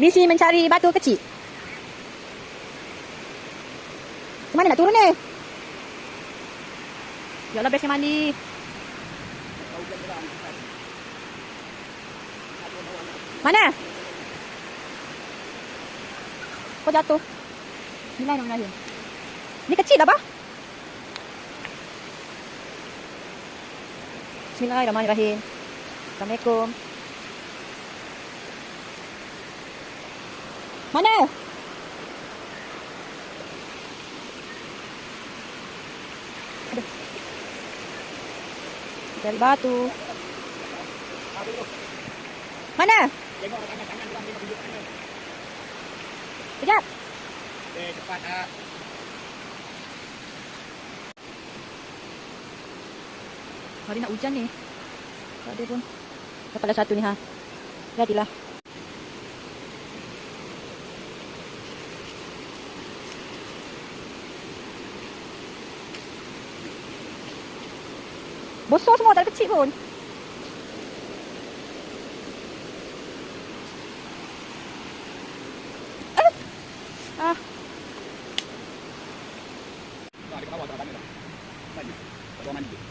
Misi mencari batu kecil. Mana nak turun ni? Ya Allah, bestnya mandi. Mana? Kau jatuh. Bismillahirrahmanirrahim. Ni kecil dah, bah? Bismillahirrahmanirrahim. Assalamualaikum. Mana? Aduh. Cari batu. Mana? Sekejap. Cepat ah. Hari nak hujan ni. Tak ada pun. Dapatlah satu ni, ha. Jadilah. Bosor semua, tak ada kecil pun. Ah. Ada ke bawah tak ada. Mandi. Tak mandi.